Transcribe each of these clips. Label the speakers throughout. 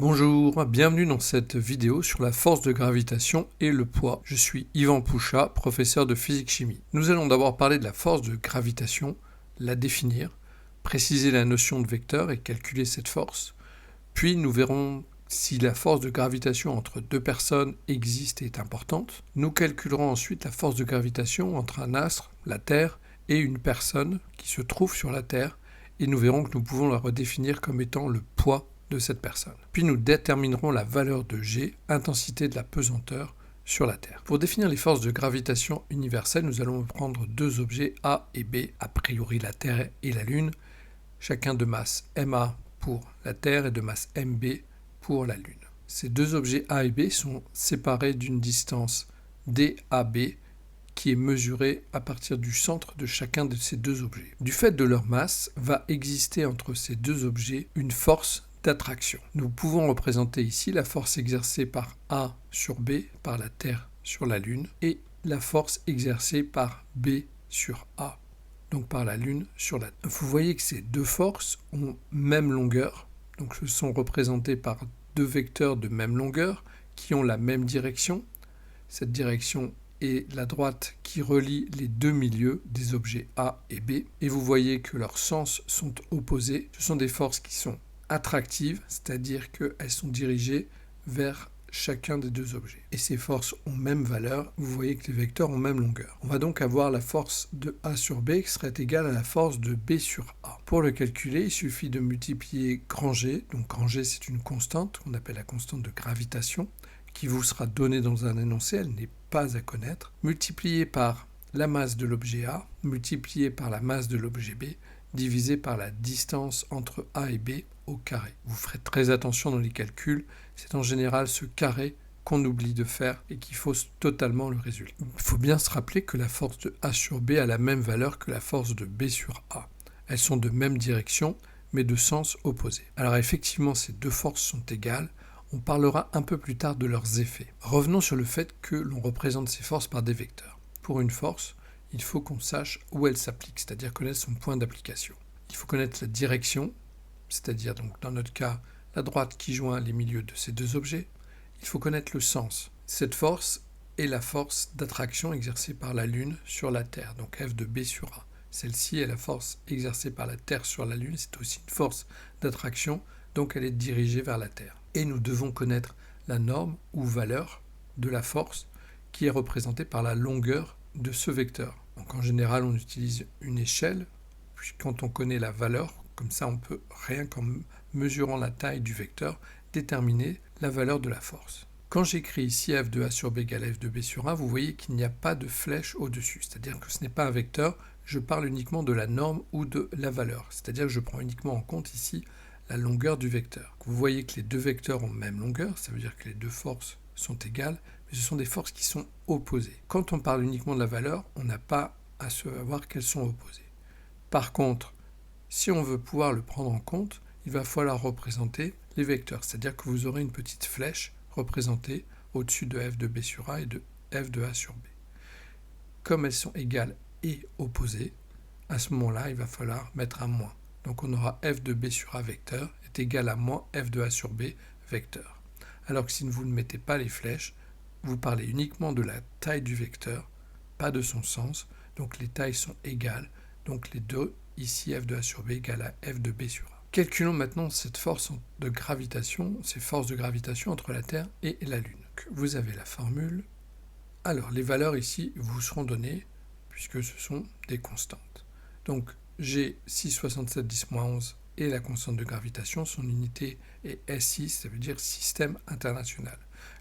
Speaker 1: Bonjour, bienvenue dans cette vidéo sur la force de gravitation et le poids. Je suis Yvan Pouchat, professeur de physique-chimie. Nous allons d'abord parler de la force de gravitation, la définir, préciser la notion de vecteur et calculer cette force. Puis nous verrons si la force de gravitation entre deux personnes existe et est importante. Nous calculerons ensuite la force de gravitation entre un astre, la Terre, et une personne qui se trouve sur la Terre, et nous verrons que nous pouvons la redéfinir comme étant le poids de cette personne. Puis nous déterminerons la valeur de G, intensité de la pesanteur, sur la Terre. Pour définir les forces de gravitation universelles, nous allons prendre deux objets A et B, a priori la Terre et la Lune, chacun de masse MA pour la Terre et de masse MB pour la Lune. Ces deux objets A et B sont séparés d'une distance DAB qui est mesurée à partir du centre de chacun de ces deux objets. Du fait de leur masse, va exister entre ces deux objets une force d'attraction. Nous pouvons représenter ici la force exercée par A sur B, par la Terre sur la Lune, et la force exercée par B sur A, donc par la Lune sur la Terre. Vous voyez que ces deux forces ont même longueur, donc ce sont représentés par deux vecteurs de même longueur qui ont la même direction. Cette direction est la droite qui relie les deux milieux des objets A et B, et vous voyez que leurs sens sont opposés. Ce sont des forces qui sont attractives, c'est-à-dire qu'elles sont dirigées vers chacun des deux objets. Et ces forces ont même valeur, vous voyez que les vecteurs ont même longueur. On va donc avoir la force de A sur B qui serait égale à la force de B sur A. Pour le calculer, il suffit de multiplier grand G, donc grand G c'est une constante qu'on appelle la constante de gravitation, qui vous sera donnée dans un énoncé, elle n'est pas à connaître, multiplié par la masse de l'objet A, multiplié par la masse de l'objet B, divisé par la distance entre A et B au carré. Vous ferez très attention dans les calculs, c'est en général ce carré qu'on oublie de faire et qui fausse totalement le résultat. Il faut bien se rappeler que la force de A sur B a la même valeur que la force de B sur A. Elles sont de même direction, mais de sens opposé. Alors effectivement, ces deux forces sont égales. On parlera un peu plus tard de leurs effets. Revenons sur le fait que l'on représente ces forces par des vecteurs. Pour une force, il faut qu'on sache où elle s'applique, c'est-à-dire connaître son point d'application. Il faut connaître la direction, c'est-à-dire donc dans notre cas la droite qui joint les milieux de ces deux objets. Il faut connaître le sens. Cette force est la force d'attraction exercée par la Lune sur la Terre, donc F de B sur A. Celle-ci est la force exercée par la Terre sur la Lune, c'est aussi une force d'attraction, donc elle est dirigée vers la Terre. Et nous devons connaître la norme ou valeur de la force qui est représentée par la longueur de ce vecteur. Donc en général, on utilise une échelle, puis quand on connaît la valeur, comme ça on peut, rien qu'en mesurant la taille du vecteur, déterminer la valeur de la force. Quand j'écris ici F de A sur B égale F de B sur A, vous voyez qu'il n'y a pas de flèche au-dessus, c'est-à-dire que ce n'est pas un vecteur, je parle uniquement de la norme ou de la valeur, c'est-à-dire que je prends uniquement en compte ici la longueur du vecteur. Vous voyez que les deux vecteurs ont même longueur, ça veut dire que les deux forces sont égales, mais ce sont des forces qui sont opposées. Quand on parle uniquement de la valeur, on n'a pas à savoir qu'elles sont opposées. Par contre, si on veut pouvoir le prendre en compte, il va falloir représenter les vecteurs, c'est-à-dire que vous aurez une petite flèche représentée au-dessus de F de B sur A et de F de A sur B. Comme elles sont égales et opposées, à ce moment-là, il va falloir mettre un moins. Donc on aura F de B sur A vecteur est égal à moins F de A sur B vecteur. Alors que si vous ne mettez pas les flèches, vous parlez uniquement de la taille du vecteur, pas de son sens, donc les tailles sont égales, donc les deux, ici F de A sur B égale à F de B sur A. Calculons maintenant cette force de gravitation, ces forces de gravitation entre la Terre et la Lune. Vous avez la formule. Alors les valeurs ici vous seront données, puisque ce sont des constantes. Donc G 6,67 10-11 et la constante de gravitation, son unité est SI, ça veut dire système international.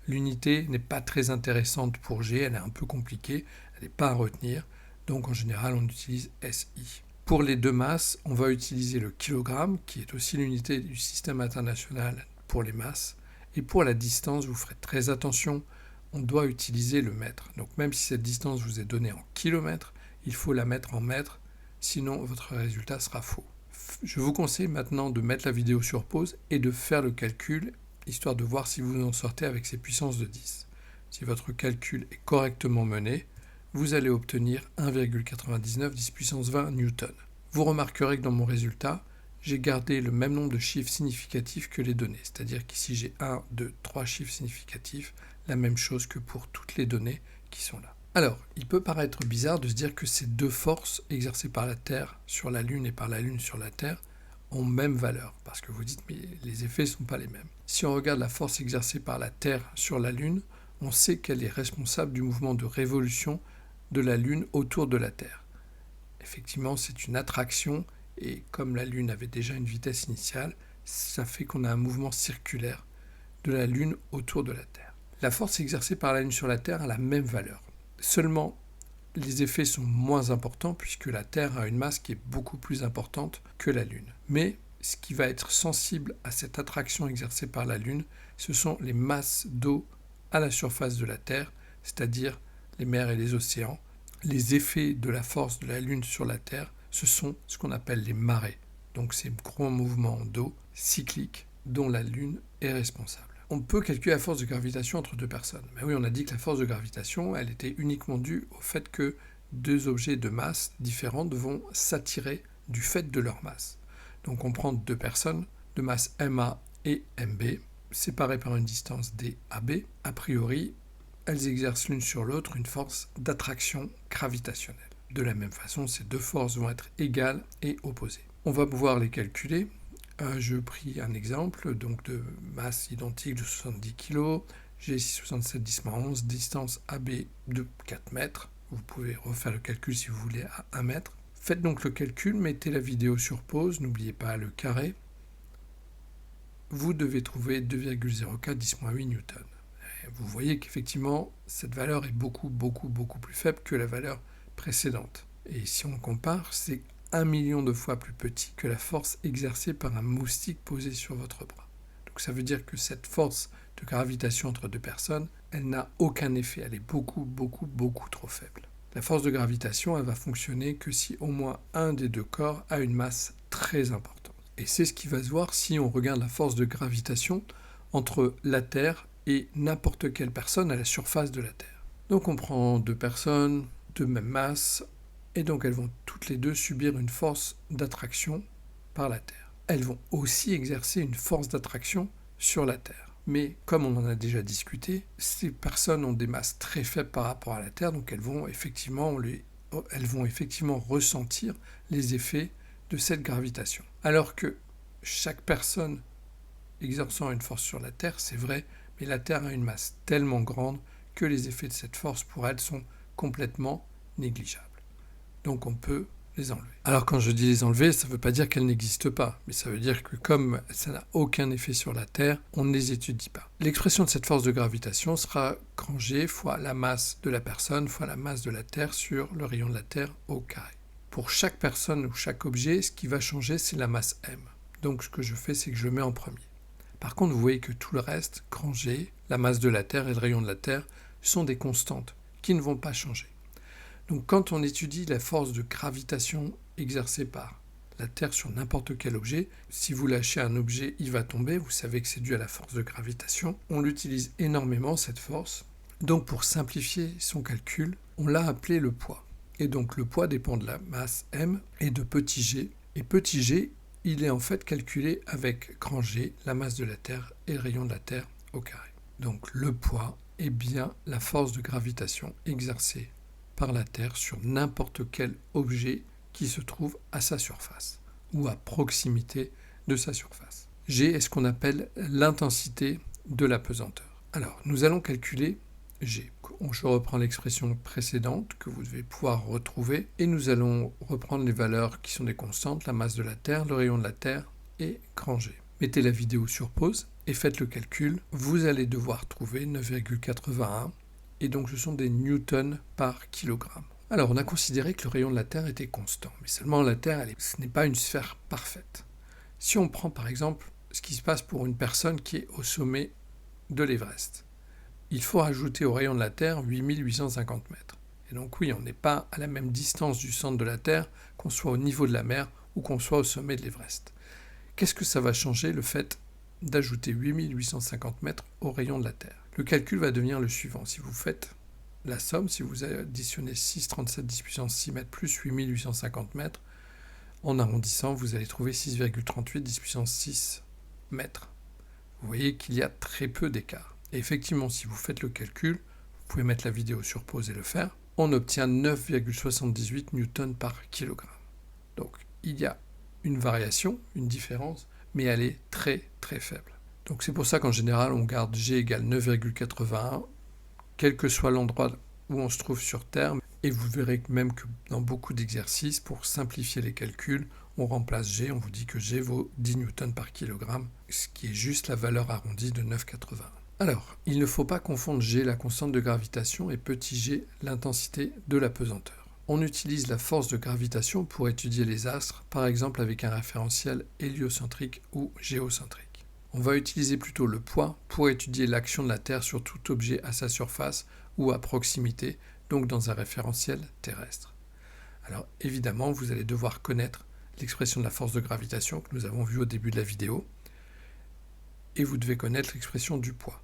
Speaker 1: L'unité n'est pas très intéressante pour G, elle est un peu compliquée, elle n'est pas à retenir, donc en général on utilise SI. Pour les deux masses, on va utiliser le kilogramme, qui est aussi l'unité du système international pour les masses, et pour la distance, vous ferez très attention, on doit utiliser le mètre. Donc même si cette distance vous est donnée en kilomètres, il faut la mettre en mètres, sinon votre résultat sera faux. Je vous conseille maintenant de mettre la vidéo sur pause et de faire le calcul, histoire de voir si vous en sortez avec ces puissances de 10. Si votre calcul est correctement mené, vous allez obtenir 1,99 10 puissance 20 newtons. Vous remarquerez que dans mon résultat, j'ai gardé le même nombre de chiffres significatifs que les données. C'est-à-dire qu'ici j'ai 1, 2, 3 chiffres significatifs, la même chose que pour toutes les données qui sont là. Alors, il peut paraître bizarre de se dire que ces deux forces exercées par la Terre sur la Lune et par la Lune sur la Terre ont même valeur, parce que vous dites mais les effets ne sont pas les mêmes. Si on regarde la force exercée par la Terre sur la Lune, on sait qu'elle est responsable du mouvement de révolution de la Lune autour de la Terre. Effectivement, c'est une attraction, et comme la Lune avait déjà une vitesse initiale, ça fait qu'on a un mouvement circulaire de la Lune autour de la Terre. La force exercée par la Lune sur la Terre a la même valeur. Seulement, les effets sont moins importants puisque la Terre a une masse qui est beaucoup plus importante que la Lune. Mais ce qui va être sensible à cette attraction exercée par la Lune, ce sont les masses d'eau à la surface de la Terre, c'est-à-dire les mers et les océans. Les effets de la force de la Lune sur la Terre, ce sont ce qu'on appelle les marées. Donc ces gros mouvements d'eau cycliques dont la Lune est responsable. On peut calculer la force de gravitation entre deux personnes. Mais oui, on a dit que la force de gravitation, elle était uniquement due au fait que deux objets de masse différentes vont s'attirer du fait de leur masse. Donc on prend deux personnes de masse MA et MB, séparées par une distance DAB. A priori, elles exercent l'une sur l'autre une force d'attraction gravitationnelle. De la même façon, ces deux forces vont être égales et opposées. On va pouvoir les calculer. Je pris un exemple donc de masse identique de 70 kg, j'ai 67 10-11, distance AB de 4 mètres. Vous pouvez refaire le calcul si vous voulez à 1 mètre. Faites donc le calcul, mettez la vidéo sur pause, n'oubliez pas le carré. Vous devez trouver 2,04 10-8 newtons. Vous voyez qu'effectivement, cette valeur est beaucoup plus faible que la valeur précédente. Et si on compare, c'est 1 million de fois plus petit que la force exercée par un moustique posé sur votre bras. Donc ça veut dire que cette force de gravitation entre deux personnes, elle n'a aucun effet, elle est beaucoup trop faible. La force de gravitation, elle va fonctionner que si au moins un des deux corps a une masse très importante. Et c'est ce qui va se voir si on regarde la force de gravitation entre la Terre et n'importe quelle personne à la surface de la Terre. Donc on prend deux personnes de même masse, et donc elles vont toutes les deux subir une force d'attraction par la Terre. Elles vont aussi exercer une force d'attraction sur la Terre. Mais comme on en a déjà discuté, ces personnes ont des masses très faibles par rapport à la Terre, donc elles vont effectivement ressentir les effets de cette gravitation. Alors que chaque personne exerçant une force sur la Terre, c'est vrai, mais la Terre a une masse tellement grande que les effets de cette force pour elle sont complètement négligeables. Donc on peut les enlever. Alors quand je dis les enlever, ça ne veut pas dire qu'elles n'existent pas, mais ça veut dire que comme ça n'a aucun effet sur la Terre, on ne les étudie pas. L'expression de cette force de gravitation sera grand G fois la masse de la personne fois la masse de la Terre sur le rayon de la Terre au carré. Pour chaque personne ou chaque objet, ce qui va changer, c'est la masse M. Donc ce que je fais, c'est que je mets en premier. Par contre, vous voyez que tout le reste, grand G, la masse de la Terre et le rayon de la Terre, sont des constantes qui ne vont pas changer. Donc quand on étudie la force de gravitation exercée par la Terre sur n'importe quel objet, si vous lâchez un objet, il va tomber, vous savez que c'est dû à la force de gravitation. On l'utilise énormément, cette force. Donc pour simplifier son calcul, on l'a appelé le poids. Et donc le poids dépend de la masse M et de petit g. Et petit g, il est en fait calculé avec grand G, la masse de la Terre et le rayon de la Terre au carré. Donc le poids est bien la force de gravitation exercée par la Terre sur n'importe quel objet qui se trouve à sa surface ou à proximité de sa surface. G est ce qu'on appelle l'intensité de la pesanteur. Alors, nous allons calculer G. Je reprends l'expression précédente que vous devez pouvoir retrouver et nous allons reprendre les valeurs qui sont des constantes, la masse de la Terre, le rayon de la Terre et grand G. Mettez la vidéo sur pause et faites le calcul. Vous allez devoir trouver 9,81 et donc ce sont des newtons par kilogramme. Alors on a considéré que le rayon de la Terre était constant, mais seulement la Terre, ce n'est pas une sphère parfaite. Si on prend par exemple ce qui se passe pour une personne qui est au sommet de l'Everest, il faut rajouter au rayon de la Terre 8850 mètres. Et donc oui, on n'est pas à la même distance du centre de la Terre, qu'on soit au niveau de la mer ou qu'on soit au sommet de l'Everest. Qu'est-ce que ça va changer le fait d'ajouter 8850 mètres au rayon de la Terre? Le calcul va devenir le suivant. Si vous faites la somme, si vous additionnez 6,37 10 puissance 6 mètres plus 8850 mètres, En arrondissant, vous allez trouver 6,38 10 puissance 6 mètres. Vous voyez qu'il y a très peu d'écart. Et effectivement, si vous faites le calcul, vous pouvez mettre la vidéo sur pause et le faire, on obtient 9,78 newtons par kilogramme. Donc, il y a une variation, une différence, mais elle est très très faible. Donc c'est pour ça qu'en général, on garde G égale 9,81, quel que soit l'endroit où on se trouve sur Terre. Et vous verrez même que dans beaucoup d'exercices, pour simplifier les calculs, on remplace G, on vous dit que G vaut 10 newtons par kilogramme, ce qui est juste la valeur arrondie de 9,81. Alors, il ne faut pas confondre G, la constante de gravitation, et petit g, l'intensité de la pesanteur. On utilise la force de gravitation pour étudier les astres, par exemple avec un référentiel héliocentrique ou géocentrique. On va utiliser plutôt le poids pour étudier l'action de la Terre sur tout objet à sa surface ou à proximité, donc dans un référentiel terrestre. Alors évidemment, vous allez devoir connaître l'expression de la force de gravitation que nous avons vue au début de la vidéo, et vous devez connaître l'expression du poids.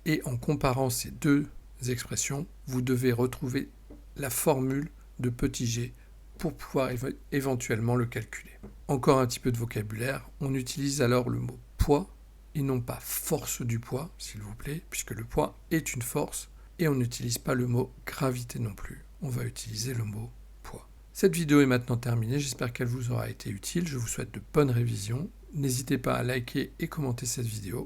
Speaker 1: Et en comparant ces deux expressions, vous devez retrouver la formule de petit g pour pouvoir éventuellement le calculer. Encore un petit peu de vocabulaire, on utilise alors le mot poids et non pas force du poids, s'il vous plaît, puisque le poids est une force, et on n'utilise pas le mot gravité non plus, on va utiliser le mot poids. Cette vidéo est maintenant terminée, j'espère qu'elle vous aura été utile, je vous souhaite de bonnes révisions, n'hésitez pas à liker et commenter cette vidéo,